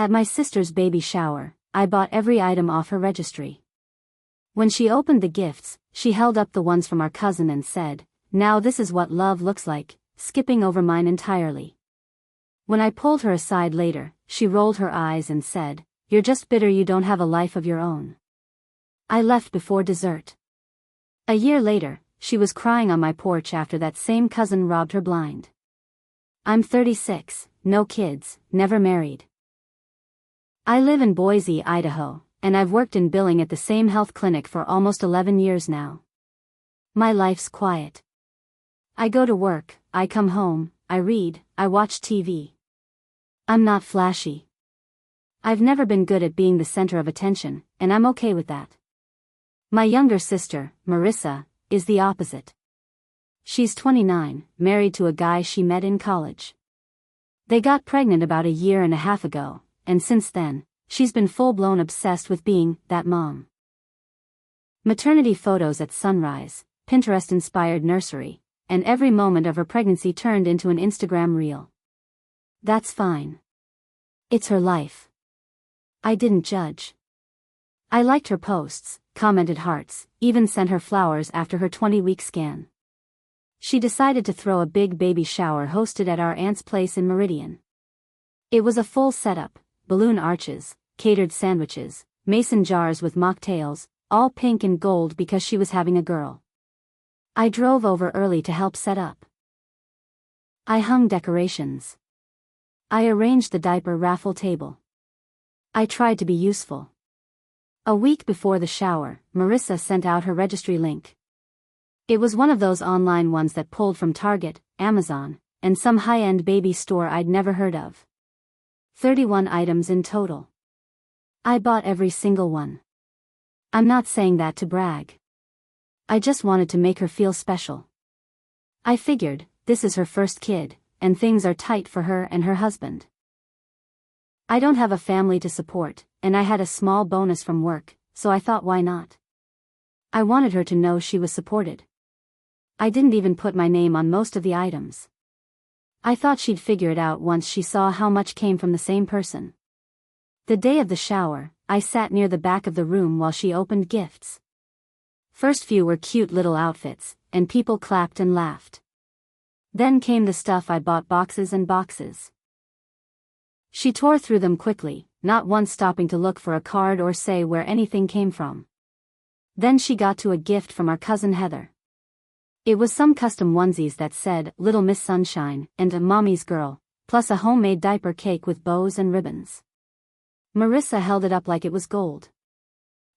At my sister's baby shower, I bought every item off her registry. When she opened the gifts, she held up the ones from our cousin and said, "Now this is what love looks like," skipping over mine entirely. When I pulled her aside later, she rolled her eyes and said, "You're just bitter you don't have a life of your own." I left before dessert. A year later, she was crying on my porch after that same cousin robbed her blind. I'm 36, no kids, never married. I live in Boise, Idaho, and I've worked in billing at the same health clinic for almost 11 years now. My life's quiet. I go to work, I come home, I read, I watch TV. I'm not flashy. I've never been good at being the center of attention, and I'm okay with that. My younger sister, Marissa, is the opposite. She's 29, married to a guy she met in college. They got pregnant about a year and a half ago, and since then, she's been full-blown obsessed with being that mom. Maternity photos at sunrise, Pinterest-inspired nursery, and every moment of her pregnancy turned into an Instagram reel. That's fine. It's her life. I didn't judge. I liked her posts, commented hearts, even sent her flowers after her 20-week scan. She decided to throw a big baby shower hosted at our aunt's place in Meridian. It was a full setup, balloon arches, catered sandwiches, mason jars with mocktails, all pink and gold because she was having a girl. I drove over early to help set up. I hung decorations. I arranged the diaper raffle table. I tried to be useful. A week before the shower, Marissa sent out her registry link. It was one of those online ones that pulled from Target, Amazon, and some high-end baby store I'd never heard of. 31 items in total. I bought every single one. I'm not saying that to brag. I just wanted to make her feel special. I figured, this is her first kid, and things are tight for her and her husband. I don't have a family to support, and I had a small bonus from work, so I thought why not? I wanted her to know she was supported. I didn't even put my name on most of the items. I thought she'd figure it out once she saw how much came from the same person. The day of the shower, I sat near the back of the room while she opened gifts. First few were cute little outfits, and people clapped and laughed. Then came the stuff I bought, boxes and boxes. She tore through them quickly, not once stopping to look for a card or say where anything came from. Then she got to a gift from our cousin Heather. It was some custom onesies that said, "Little Miss Sunshine," and a "Mommy's Girl," plus a homemade diaper cake with bows and ribbons. Marissa held it up like it was gold.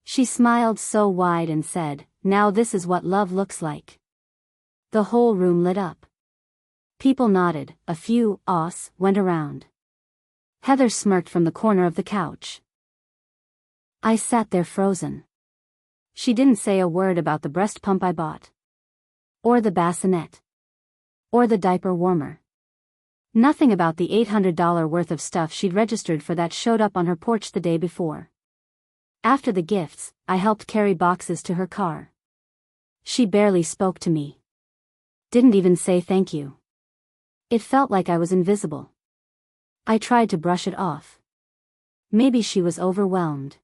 She smiled so wide and said, "Now this is what love looks like." The whole room lit up. People nodded, a few ahs went around. Heather smirked from the corner of the couch. I sat there frozen. She didn't say a word about the breast pump I bought. Or the bassinet. Or the diaper warmer. Nothing about the $800 worth of stuff she'd registered for that showed up on her porch the day before. After the gifts, I helped carry boxes to her car. She barely spoke to me. Didn't even say thank you. It felt like I was invisible. I tried to brush it off. Maybe she was overwhelmed.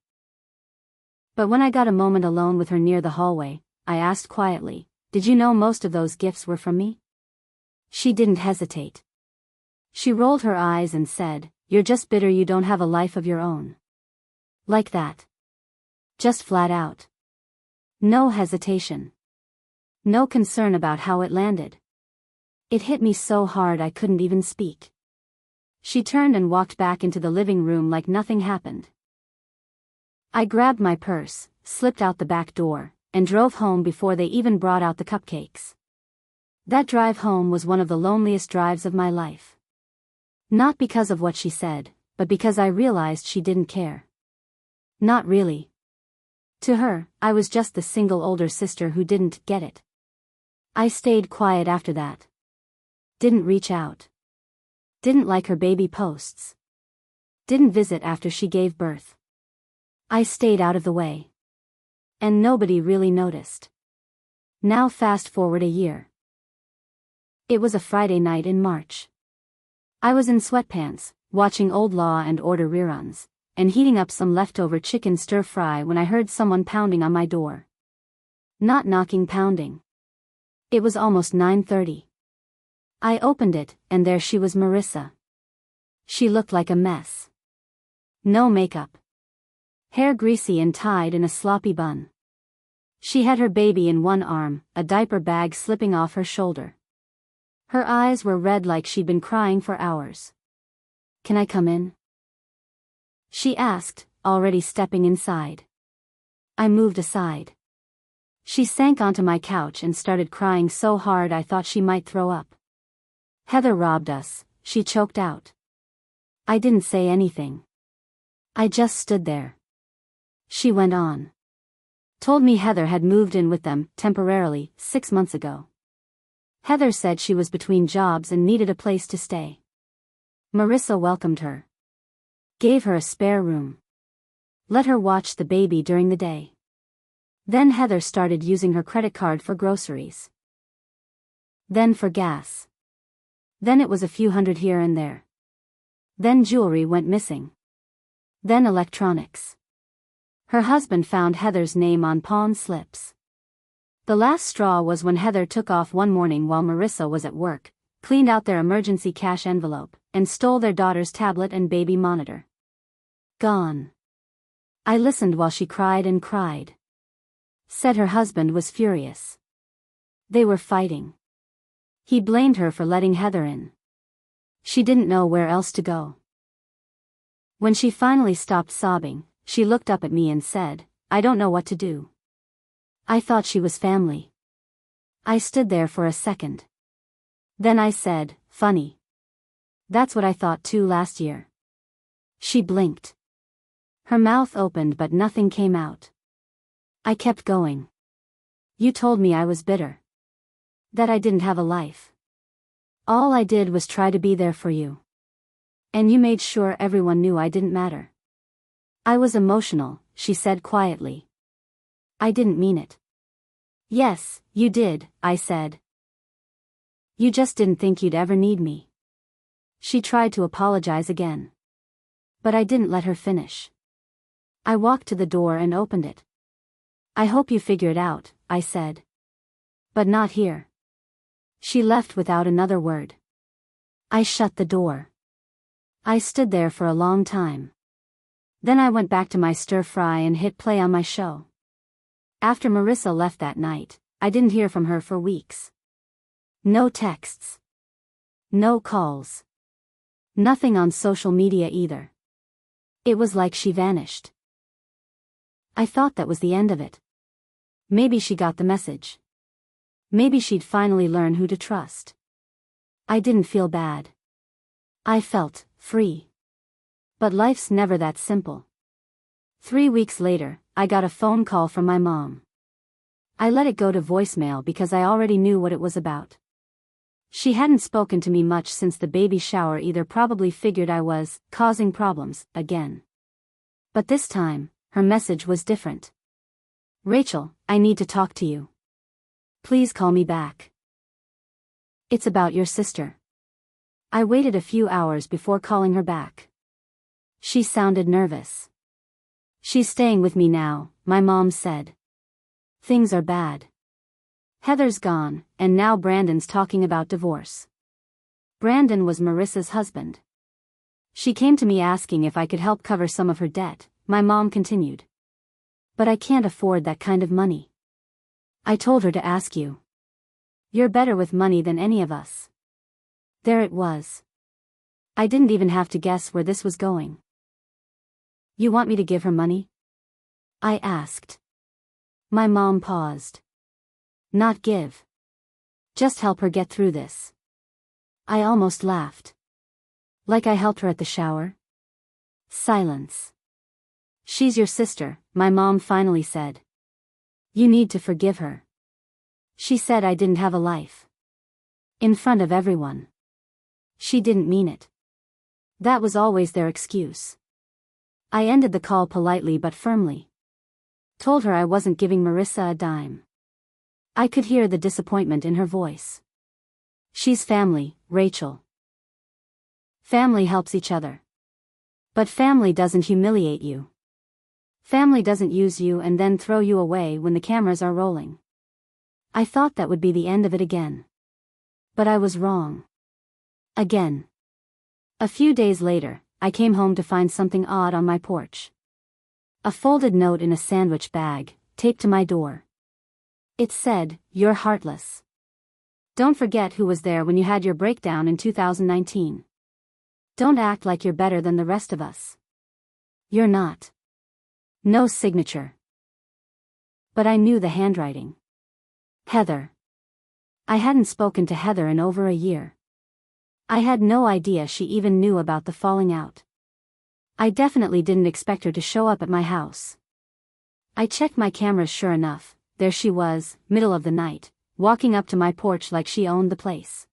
But when I got a moment alone with her near the hallway, I asked quietly, "Did you know most of those gifts were from me?" She didn't hesitate. She rolled her eyes and said, "You're just bitter you don't have a life of your own." Like that. Just flat out. No hesitation. No concern about how it landed. It hit me so hard I couldn't even speak. She turned and walked back into the living room like nothing happened. I grabbed my purse, slipped out the back door, and drove home before they even brought out the cupcakes. That drive home was one of the loneliest drives of my life. Not because of what she said, but because I realized she didn't care. Not really. To her, I was just the single older sister who didn't get it. I stayed quiet after that. Didn't reach out. Didn't like her baby posts. Didn't visit after she gave birth. I stayed out of the way. And nobody really noticed. Now fast forward a year. It was a Friday night in March. I was in sweatpants, watching old Law and Order reruns, and heating up some leftover chicken stir-fry when I heard someone pounding on my door. Not knocking, pounding. It was almost 9:30. I opened it, and there she was, Marissa. She looked like a mess. No makeup. Hair greasy and tied in a sloppy bun. She had her baby in one arm, a diaper bag slipping off her shoulder. Her eyes were red like she'd been crying for hours. "Can I come in?" she asked, already stepping inside. I moved aside. She sank onto my couch and started crying so hard I thought she might throw up. "Heather robbed us," she choked out. I didn't say anything. I just stood there. She went on. Told me Heather had moved in with them, temporarily, 6 months ago. Heather said she was between jobs and needed a place to stay. Marissa welcomed her. Gave her a spare room. Let her watch the baby during the day. Then Heather started using her credit card for groceries. Then for gas. Then it was a few hundred here and there. Then jewelry went missing. Then electronics. Her husband found Heather's name on pawn slips. The last straw was when Heather took off one morning while Marissa was at work, cleaned out their emergency cash envelope, and stole their daughter's tablet and baby monitor. Gone. I listened while she cried and cried. Said her husband was furious. They were fighting. He blamed her for letting Heather in. She didn't know where else to go. When she finally stopped sobbing, she looked up at me and said, "I don't know what to do." I thought she was family. I stood there for a second. Then I said, "Funny. That's what I thought too last year." She blinked. Her mouth opened but nothing came out. I kept going. "You told me I was bitter. That I didn't have a life. All I did was try to be there for you. And you made sure everyone knew I didn't matter." I was emotional, she said quietly. "I didn't mean it." "Yes, you did," I said. "You just didn't think you'd ever need me." She tried to apologize again. But I didn't let her finish. I walked to the door and opened it. "I hope you figure it out," I said. "But not here." She left without another word. I shut the door. I stood there for a long time. Then I went back to my stir-fry and hit play on my show. After Marissa left that night, I didn't hear from her for weeks. No texts. No calls. Nothing on social media either. It was like she vanished. I thought that was the end of it. Maybe she got the message. Maybe she'd finally learn who to trust. I didn't feel bad. I felt free. But life's never that simple. 3 weeks later, I got a phone call from my mom. I let it go to voicemail because I already knew what it was about. She hadn't spoken to me much since the baby shower either, probably figured I was causing problems again. But this time, her message was different. "Rachel, I need to talk to you. Please call me back. It's about your sister." I waited a few hours before calling her back. She sounded nervous. "She's staying with me now," my mom said. "Things are bad. Heather's gone, and now Brandon's talking about divorce." Brandon was Marissa's husband. "She came to me asking if I could help cover some of her debt," my mom continued. "But I can't afford that kind of money. I told her to ask you. You're better with money than any of us." There it was. I didn't even have to guess where this was going. "You want me to give her money?" I asked. My mom paused. "Not give. Just help her get through this." I almost laughed. "Like I helped her at the shower?" Silence. "She's your sister," my mom finally said. "You need to forgive her. She said I didn't have a life. In front of everyone. She didn't mean it. That was always their excuse." I ended the call politely but firmly. Told her I wasn't giving Marissa a dime. I could hear the disappointment in her voice. "She's family, Rachel." Family helps each other. But family doesn't humiliate you. Family doesn't use you and then throw you away when the cameras are rolling. I thought that would be the end of it again. But I was wrong. Again. A few days later, I came home to find something odd on my porch. A folded note in a sandwich bag, taped to my door. It said, "You're heartless. Don't forget who was there when you had your breakdown in 2019. Don't act like you're better than the rest of us. You're not." No signature. But I knew the handwriting. Heather. I hadn't spoken to Heather in over a year. I had no idea she even knew about the falling out. I definitely didn't expect her to show up at my house. I checked my cameras, sure enough, there she was, middle of the night, walking up to my porch like she owned the place.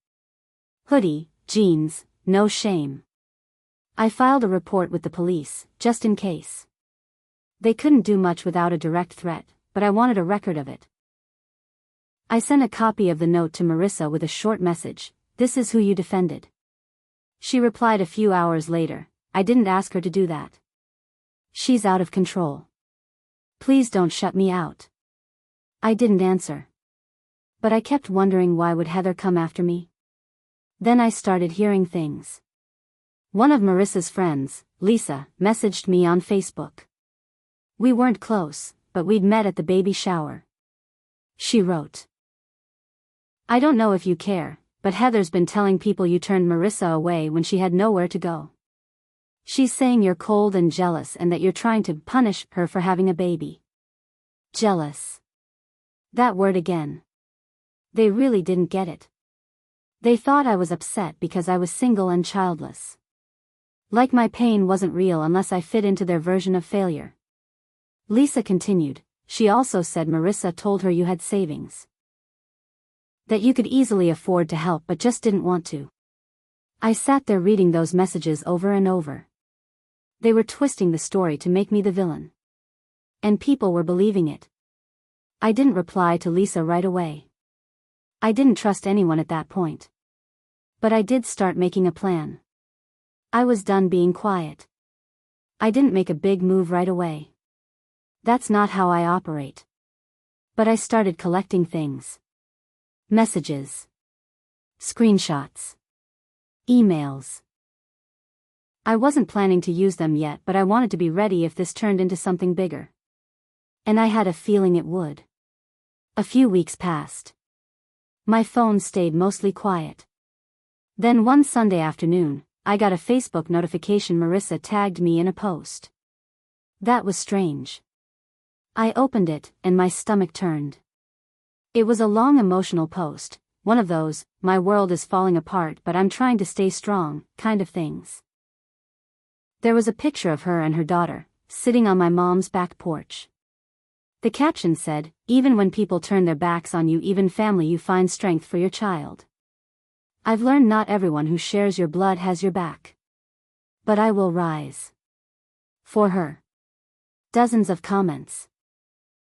Hoodie, jeans, no shame. I filed a report with the police, just in case. They couldn't do much without a direct threat, but I wanted a record of it. I sent a copy of the note to Marissa with a short message, "This is who you defended." She replied a few hours later, "I didn't ask her to do that. She's out of control. Please don't shut me out." I didn't answer. But I kept wondering, why would Heather come after me? Then I started hearing things. One of Marissa's friends, Lisa, messaged me on Facebook. We weren't close, but we'd met at the baby shower. She wrote, "I don't know if you care, but Heather's been telling people you turned Marissa away when she had nowhere to go. She's saying you're cold and jealous and that you're trying to punish her for having a baby." Jealous. That word again. They really didn't get it. They thought I was upset because I was single and childless. Like my pain wasn't real unless I fit into their version of failure. Lisa continued, "She also said Marissa told her you had savings. That you could easily afford to help but just didn't want to." I sat there reading those messages over and over. They were twisting the story to make me the villain. And people were believing it. I didn't reply to Lisa right away. I didn't trust anyone at that point. But I did start making a plan. I was done being quiet. I didn't make a big move right away. That's not how I operate. But I started collecting things. Messages. Screenshots. Emails. I wasn't planning to use them yet, but I wanted to be ready if this turned into something bigger. And I had a feeling it would. A few weeks passed. My phone stayed mostly quiet. Then one Sunday afternoon, I got a Facebook notification Marissa tagged me in a post. That was strange. I opened it, and my stomach turned. It was a long emotional post, one of those, "my world is falling apart but I'm trying to stay strong," kind of things. There was a picture of her and her daughter, sitting on my mom's back porch. The caption said, "Even when people turn their backs on you, even family, you find strength for your child. I've learned not everyone who shares your blood has your back. But I will rise. For her." Dozens of comments.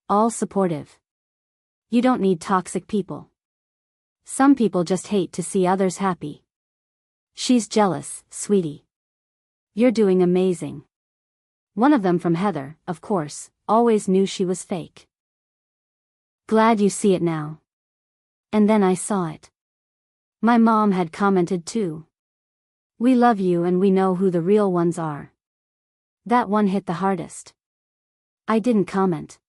All supportive. You don't need toxic people. Some people just hate to see others happy. She's jealous, sweetie. You're doing amazing. One of them from Heather, of course, always knew she was fake. Glad you see it now. And then I saw it. My mom had commented too. "We love you and we know who the real ones are." That one hit the hardest. I didn't comment.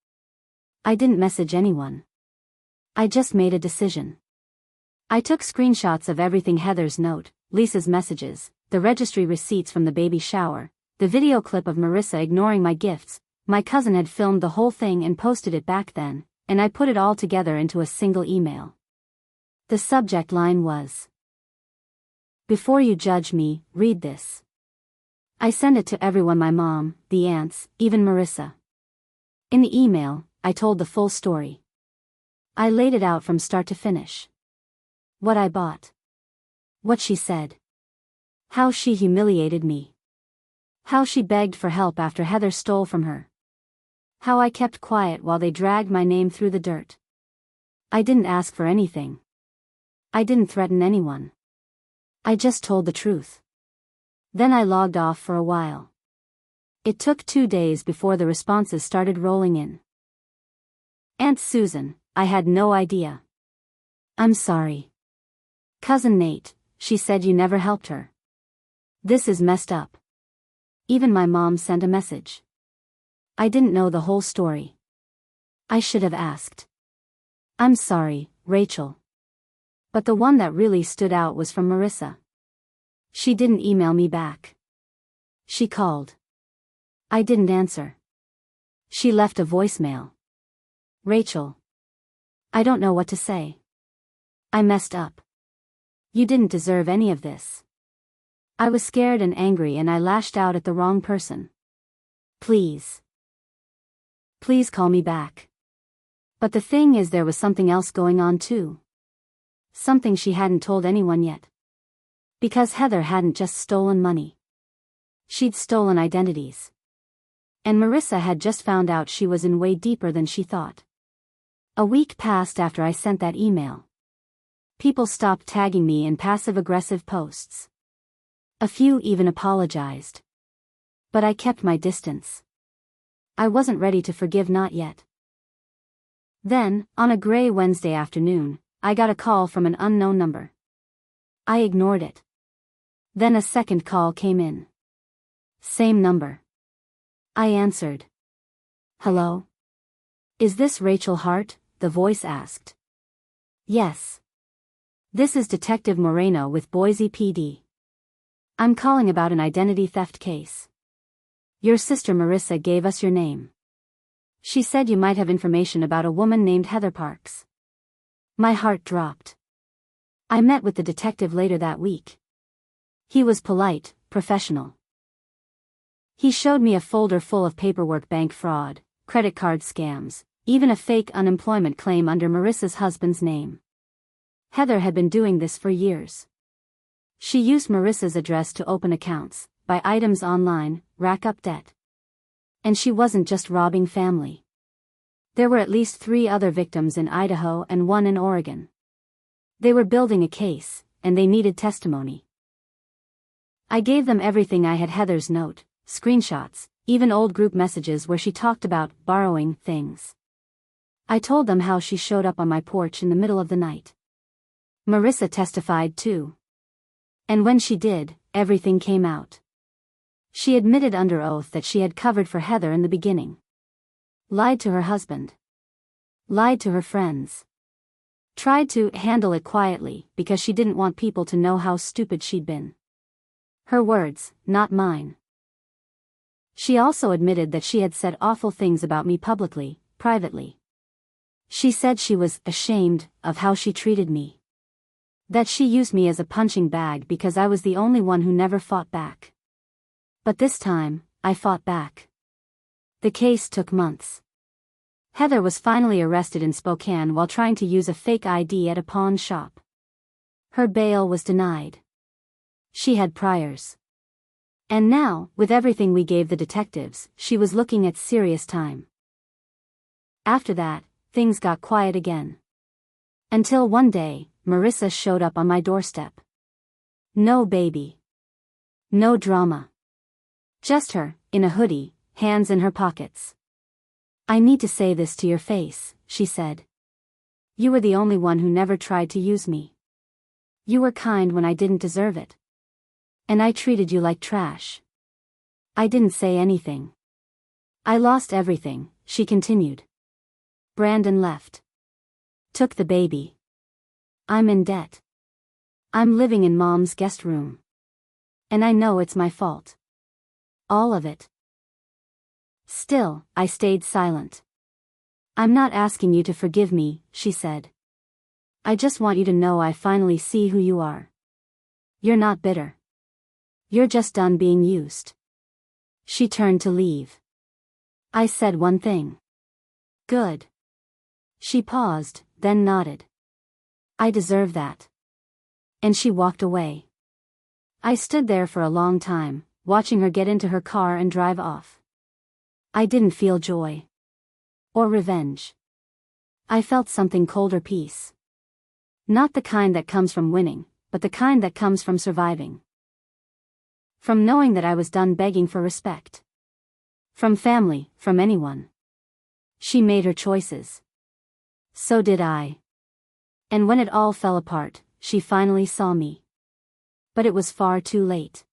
I didn't message anyone. I just made a decision. I took screenshots of everything: Heather's note, Lisa's messages, the registry receipts from the baby shower, the video clip of Marissa ignoring my gifts. My cousin had filmed the whole thing and posted it back then, and I put it all together into a single email. The subject line was, "Before you judge me, read this." I sent it to everyone: my mom, the aunts, even Marissa. In the email, I told the full story. I laid it out from start to finish. What I bought. What she said. How she humiliated me. How she begged for help after Heather stole from her. How I kept quiet while they dragged my name through the dirt. I didn't ask for anything. I didn't threaten anyone. I just told the truth. Then I logged off for a while. It took 2 days before the responses started rolling in. Aunt Susan, I had no idea. I'm sorry. Cousin Nate, she said you never helped her. This is messed up. Even my mom sent a message. I didn't know the whole story. I should have asked. I'm sorry, Rachel. But the one that really stood out was from Marissa. She didn't email me back. She called. I didn't answer. She left a voicemail. Rachel. I don't know what to say. I messed up. You didn't deserve any of this. I was scared and angry and I lashed out at the wrong person. Please. Please call me back. But the thing is, there was something else going on too. Something she hadn't told anyone yet. Because Heather hadn't just stolen money. She'd stolen identities. And Marissa had just found out she was in way deeper than she thought. A week passed after I sent that email. People stopped tagging me in passive-aggressive posts. A few even apologized. But I kept my distance. I wasn't ready to forgive, not yet. Then, on a gray Wednesday afternoon, I got a call from an unknown number. I ignored it. Then a second call came in. Same number. I answered. Hello? Is this Rachel Hart? The voice asked. Yes. This is Detective Moreno with Boise PD. I'm calling about an identity theft case. Your sister Marissa gave us your name. She said you might have information about a woman named Heather Parks. My heart dropped. I met with the detective later that week. He was polite, professional. He showed me a folder full of paperwork, bank fraud, credit card scams, even a fake unemployment claim under Marissa's husband's name. Heather had been doing this for years. She used Marissa's address to open accounts, buy items online, rack up debt. And she wasn't just robbing family. There were at least 3 other victims in Idaho and 1 in Oregon. They were building a case, and they needed testimony. I gave them everything. I had Heather's note, screenshots, even old group messages where she talked about borrowing things. I told them how she showed up on my porch in the middle of the night. Marissa testified too. And when she did, everything came out. She admitted under oath that she had covered for Heather in the beginning. Lied to her husband. Lied to her friends. Tried to handle it quietly because she didn't want people to know how stupid she'd been. Her words, not mine. She also admitted that she had said awful things about me publicly, privately. She said she was ashamed of how she treated me. That she used me as a punching bag because I was the only one who never fought back. But this time, I fought back. The case took months. Heather was finally arrested in Spokane while trying to use a fake ID at a pawn shop. Her bail was denied. She had priors. And now, with everything we gave the detectives, she was looking at serious time. After that, things got quiet again. Until one day, Marissa showed up on my doorstep. No baby. No drama. Just her, in a hoodie, hands in her pockets. I need to say this to your face, she said. You were the only one who never tried to use me. You were kind when I didn't deserve it. And I treated you like trash. I didn't say anything. I lost everything, she continued. Brandon left. Took the baby. I'm in debt. I'm living in Mom's guest room. And I know it's my fault. All of it. Still, I stayed silent. I'm not asking you to forgive me, she said. I just want you to know I finally see who you are. You're not bitter. You're just done being used. She turned to leave. I said one thing. Good. She paused, then nodded. I deserve that. And she walked away. I stood there for a long time, watching her get into her car and drive off. I didn't feel joy. Or revenge. I felt something colder, peace. Not the kind that comes from winning, but the kind that comes from surviving. From knowing that I was done begging for respect. From family, from anyone. She made her choices. So did I. And when it all fell apart, she finally saw me. But it was far too late.